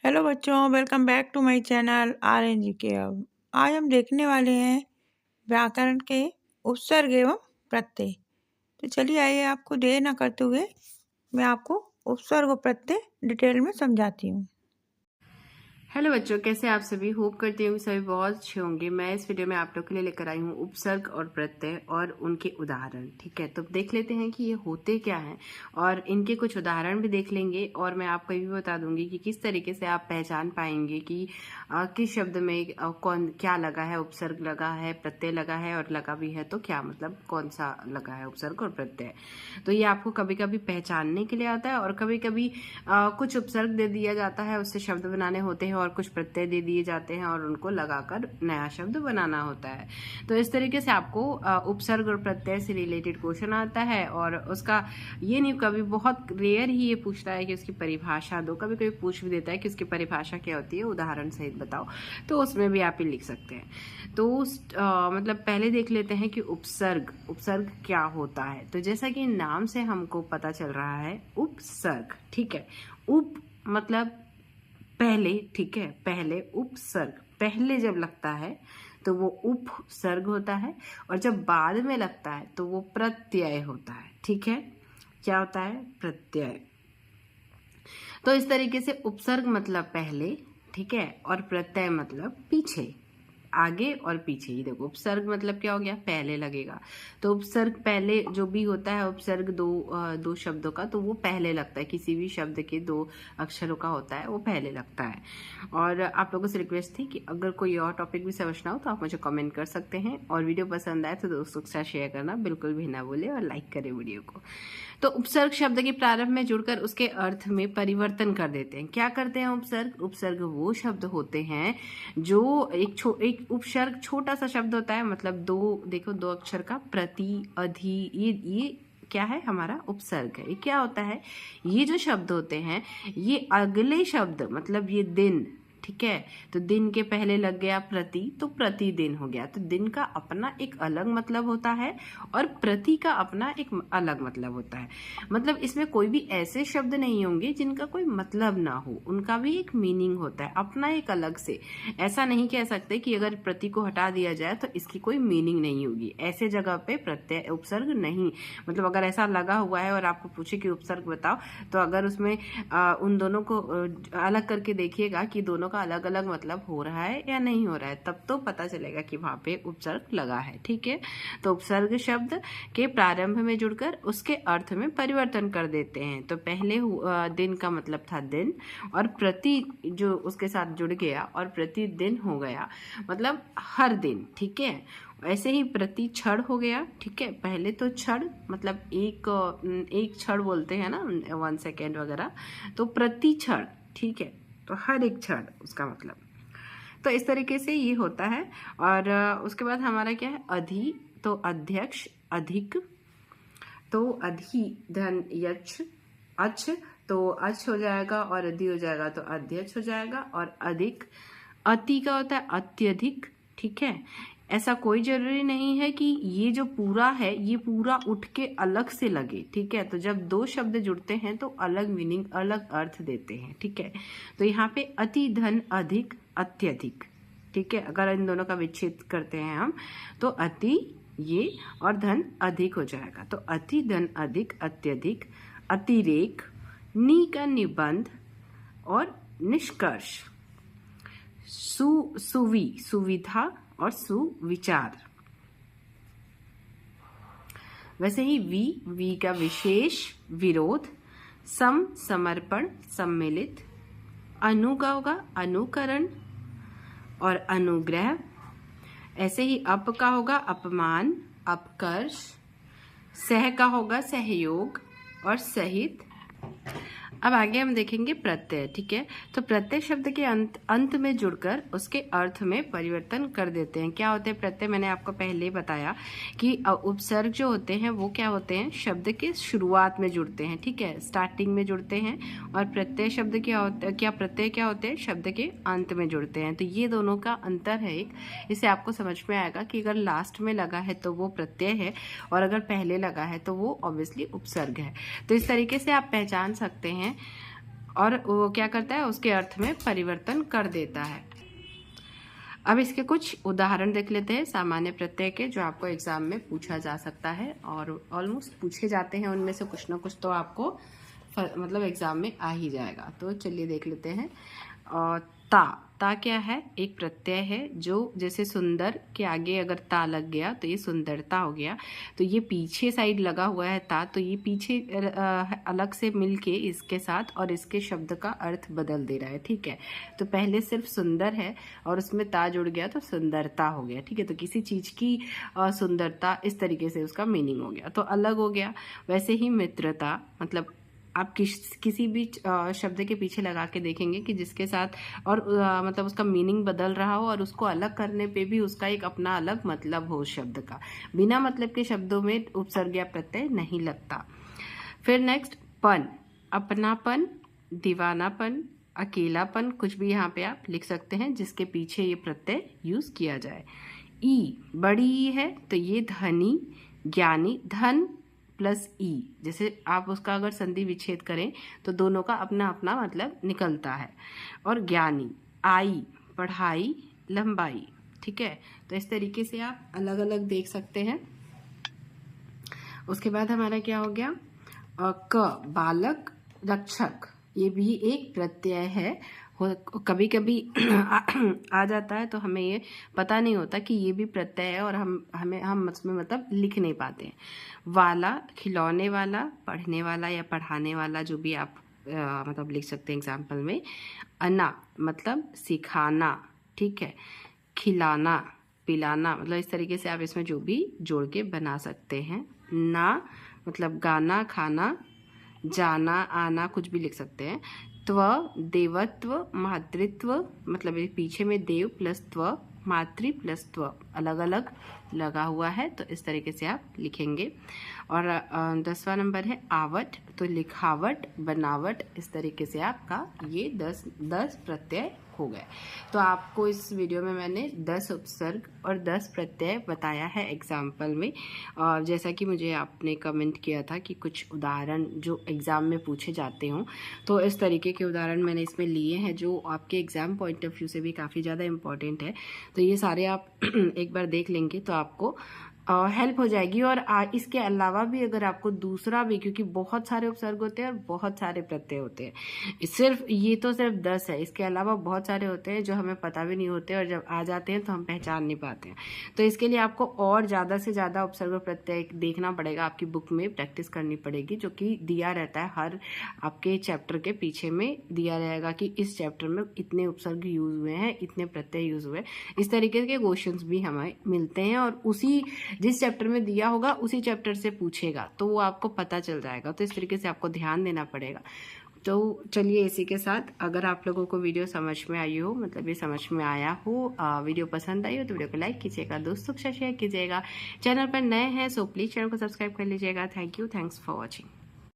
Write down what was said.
Hello बच्चों, welcome back to my channel R N G K. अब आज हम देखने वाले हैं व्याकरण के उपसर्ग एवं प्रत्यय। तो चलिए आइए, आपको देर न करते हुए मैं आपको उपसर्ग और प्रत्यय डिटेल में समझाती हूँ। हेलो बच्चों, कैसे आप सभी। होप करती हूँ सभी बहुत अच्छे होंगे। मैं इस वीडियो में आप लोग के लिए लेकर आई हूँ उपसर्ग और प्रत्यय और उनके उदाहरण। ठीक है, तो देख लेते हैं कि ये होते क्या हैं और इनके कुछ उदाहरण भी देख लेंगे। और मैं आपको ये भी बता दूंगी कि किस तरीके से आप पहचान पाएंगे कि किस शब्द में कौन क्या लगा है, उपसर्ग लगा है, प्रत्यय लगा है, और लगा भी है तो क्या, मतलब कौन सा लगा है उपसर्ग और प्रत्यय। तो ये आपको कभी कभी पहचानने के लिए आता है और कभी कभी कुछ उपसर्ग दे दिया जाता है, उससे शब्द बनाने होते हैं, और कुछ प्रत्यय दे दिए जाते हैं और उनको लगाकर नया शब्द बनाना होता है। तो इस तरीके से आपको उपसर्ग और प्रत्यय से रिलेटेड क्वेश्चन आता है। और उसका ये नहीं, कभी बहुत रेयर ही ये पूछता है कि उसकी परिभाषा दो, कभी कभी पूछ भी देता है कि उसकी परिभाषा क्या होती है, उदाहरण सहित बताओ। तो उसमें भी आप ही लिख सकते हैं। तो मतलब पहले देख लेते हैं कि उपसर्ग उपसर्ग क्या होता है। तो जैसा कि नाम से हमको पता चल रहा है, उपसर्ग। ठीक है, उप मतलब पहले, ठीक है, पहले उपसर्ग, पहले जब लगता है तो वो उपसर्ग होता है, और जब बाद में लगता है तो वो प्रत्यय होता है। ठीक है, क्या होता है? प्रत्यय। तो इस तरीके से उपसर्ग मतलब पहले, ठीक है, और प्रत्यय मतलब पीछे, आगे और पीछे। ही देखो, उपसर्ग मतलब क्या हो गया? पहले लगेगा। तो उपसर्ग पहले जो भी होता है, उपसर्ग दो शब्दों का, तो वो पहले लगता है। किसी भी शब्द के दो अक्षरों का होता है, वो पहले लगता है। और आप लोगों से रिक्वेस्ट थी कि अगर कोई और टॉपिक भी समझना हो तो आप मुझे कमेंट कर सकते हैं, और वीडियो पसंद आए तो दोस्तों के साथ शेयर करना बिल्कुल भी ना भूले, और लाइक करें वीडियो को। तो उपसर्ग शब्द के प्रारंभ में जुड़कर उसके अर्थ में परिवर्तन कर देते हैं। क्या करते हैं उपसर्ग? उपसर्ग वो शब्द होते हैं जो एक उपसर्ग छोटा सा शब्द होता है, मतलब दो अक्षर का, प्रति, अधि, ये क्या है? हमारा उपसर्ग है। ये क्या होता है? ये जो शब्द होते हैं, ये अगले शब्द, मतलब ये दिन, ठीक है, तो दिन के पहले लग गया प्रति, तो प्रतिदिन हो गया। तो दिन का अपना एक अलग मतलब होता है और प्रति का अपना एक अलग मतलब होता है। मतलब इसमें कोई भी ऐसे शब्द नहीं होंगे जिनका कोई मतलब ना हो, उनका भी एक मीनिंग होता है अपना एक अलग से। ऐसा नहीं कह सकते कि अगर प्रति को हटा दिया जाए तो इसकी कोई मीनिंग नहीं होगी। ऐसे जगह पे प्रत्यय उपसर्ग नहीं, मतलब अगर ऐसा लगा हुआ है और आपको पूछे कि उपसर्ग बताओ, तो अगर उसमें उन दोनों को अलग करके देखिएगा कि दोनों का अलग अलग मतलब हो रहा है या नहीं हो रहा है, तब तो पता चलेगा कि वहां पे उपसर्ग लगा है। ठीक है, तो उपसर्ग शब्द के प्रारंभ में जुड़कर उसके अर्थ में परिवर्तन कर देते हैं। तो पहले दिन का मतलब था दिन, और प्रति जो उसके साथ जुड़ गया और प्रतिदिन हो गया, मतलब हर दिन। ठीक है, ऐसे ही प्रति क्षण हो गया। ठीक है, पहले तो क्षण मतलब एक क्षण बोलते हैं ना, 1 सेकेंड वगैरह, तो प्रति क्षण, ठीक है, तो हर एक क्षण उसका मतलब। तो इस तरीके से ये होता है। और उसके बाद हमारा क्या है? अधि, तो अध्यक्ष, अधिक, तो अधि धन यक्ष, अच्छ, तो अच्छ हो जाएगा, और अधि हो जाएगा तो अध्यक्ष हो जाएगा। और अधिक, अति का होता है अत्यधिक। ठीक है, ऐसा कोई जरूरी नहीं है कि ये जो पूरा है ये पूरा उठ के अलग से लगे। ठीक है, तो जब दो शब्द जुड़ते हैं तो अलग मीनिंग, अलग अर्थ देते हैं। ठीक है, तो यहाँ पे अति धन अधिक अत्यधिक। ठीक है, अगर इन दोनों का विच्छेद करते हैं हम, तो अति ये और धन अधिक हो जाएगा। तो अति धन अधिक अत्यधिक, अतिरेक, नी का निबंध, और निष्कर्ष, सुविधा और सुविचार। वैसे ही वी का विशेष, विरोध, समर्पण, सम्मिलित, अनु का होगा अनुकरण और अनुग्रह। ऐसे ही अप का होगा अपमान, अपकर्ष, सह का होगा सहयोग और सहित। अब आगे हम देखेंगे प्रत्यय। ठीक है, तो प्रत्यय शब्द के अंत में जुड़कर उसके अर्थ में परिवर्तन कर देते हैं। क्या होते हैं प्रत्यय? मैंने आपको पहले ही बताया कि उपसर्ग जो होते हैं वो क्या होते हैं? शब्द के शुरुआत में जुड़ते हैं। ठीक है, स्टार्टिंग में जुड़ते हैं। और प्रत्यय शब्द प्रत्यय क्या होते हैं? शब्द के अंत में जुड़ते हैं। तो ये दोनों का अंतर है एक, इससे आपको समझ में आएगा कि अगर लास्ट में लगा है तो वो प्रत्यय है, और अगर पहले लगा है तो वो ऑब्वियसली उपसर्ग है। तो इस तरीके से आप पहचान सकते हैं। और वो क्या करता है, उसके अर्थ में परिवर्तन कर देता है। अब इसके कुछ उदाहरण देख लेते हैं सामान्य प्रत्यय के, जो आपको एग्जाम में पूछा जा सकता है और ऑलमोस्ट पूछे जाते हैं। उनमें से कुछ ना कुछ तो आपको मतलब एग्जाम में आ ही जाएगा। तो चलिए देख लेते हैं। ता क्या है, एक प्रत्यय है जो जैसे सुंदर के आगे अगर ता लग गया तो ये सुंदरता हो गया। तो ये पीछे साइड लगा हुआ है ता, तो ये पीछे अलग से मिलके इसके साथ और इसके शब्द का अर्थ बदल दे रहा है। ठीक है, तो पहले सिर्फ सुंदर है और उसमें ता जुड़ गया तो सुंदरता हो गया। ठीक है, तो किसी चीज की सुंदरता, इस तरीके से उसका मीनिंग हो गया, तो अलग हो गया। वैसे ही मित्रता, मतलब आप किसी भी शब्द के पीछे लगा के देखेंगे कि जिसके साथ और मतलब उसका मीनिंग बदल रहा हो और उसको अलग करने पे भी उसका एक अपना अलग मतलब हो शब्द का। बिना मतलब के शब्दों में उपसर्ग या प्रत्यय नहीं लगता। फिर नेक्स्ट पन, अपनापन, दीवानापन, अकेलापन, कुछ भी यहाँ पे आप लिख सकते हैं जिसके पीछे ये प्रत्यय यूज किया जाए। ई, बड़ी ई है तो ये धनी, ज्ञानी, धन प्लस ई, जैसे आप उसका अगर संधि विच्छेद करें तो दोनों का अपना अपना मतलब निकलता है। और ज्ञानी, आई, पढ़ाई, लंबाई। ठीक है, तो इस तरीके से आप अलग अलग देख सकते हैं। उसके बाद हमारा क्या हो गया, क, बालक, रक्षक, ये भी एक प्रत्यय है। कभी कभी आ जाता है तो हमें ये पता नहीं होता कि ये भी प्रत्यय है और हम उसमें मतलब लिख नहीं पाते हैं। वाला, खिलौने वाला, पढ़ने वाला या पढ़ाने वाला, जो भी आप मतलब लिख सकते हैं एग्जाम्पल में। अना मतलब सिखाना। ठीक है, खिलाना, पिलाना, मतलब इस तरीके से आप इसमें जो भी जोड़ के बना सकते हैं। ना मतलब गाना, खाना, जाना, आना, कुछ भी लिख सकते हैं। त्व, देवत्व, मातृत्व, मतलब पीछे में देव प्लस त्व, मातृ प्लस त्व अलग अलग लगा हुआ है, तो इस तरीके से आप लिखेंगे। और 10वां नंबर है आवट, तो लिखावट, बनावट, इस तरीके से आपका ये 10 प्रत्यय हो गए। तो आपको इस वीडियो में मैंने 10 उपसर्ग और 10 प्रत्यय बताया है एग्जाम्पल में। जैसा कि मुझे आपने कमेंट किया था कि कुछ उदाहरण जो एग्ज़ाम में पूछे जाते हों, तो इस तरीके के उदाहरण मैंने इसमें लिए हैं जो आपके एग्ज़ाम पॉइंट ऑफ व्यू से भी काफ़ी ज़्यादा इम्पॉर्टेंट है। तो ये सारे आप एक बार देख लेंगे तो आपको हेल्प हो जाएगी। और इसके अलावा भी अगर आपको दूसरा भी, क्योंकि बहुत सारे उपसर्ग होते हैं और बहुत सारे प्रत्यय होते हैं, सिर्फ ये तो सिर्फ 10 है, इसके अलावा बहुत सारे होते हैं जो हमें पता भी नहीं होते और जब आ जाते हैं तो हम पहचान नहीं पाते हैं। तो इसके लिए आपको और ज़्यादा से ज़्यादा उपसर्ग प्रत्यय देखना पड़ेगा, आपकी बुक में प्रैक्टिस करनी पड़ेगी, जो कि दिया रहता है हर आपके चैप्टर के पीछे में दिया रहेगा कि इस चैप्टर में इतने उपसर्ग यूज हुए हैं, इतने प्रत्यय यूज हुए। इस तरीके के क्वेश्चंस भी हमें मिलते हैं और उसी जिस चैप्टर में दिया होगा उसी चैप्टर से पूछेगा, तो वो आपको पता चल जाएगा। तो इस तरीके से आपको ध्यान देना पड़ेगा। तो चलिए इसी के साथ, अगर आप लोगों को वीडियो समझ में आई हो, मतलब ये समझ में आया हो, वीडियो पसंद आई हो तो वीडियो को लाइक कीजिएगा, दोस्तों के साथ शेयर कीजिएगा। चैनल पर नए हैं सो प्लीज़ चैनल को सब्सक्राइब कर लीजिएगा। Thank you, thanks for watching.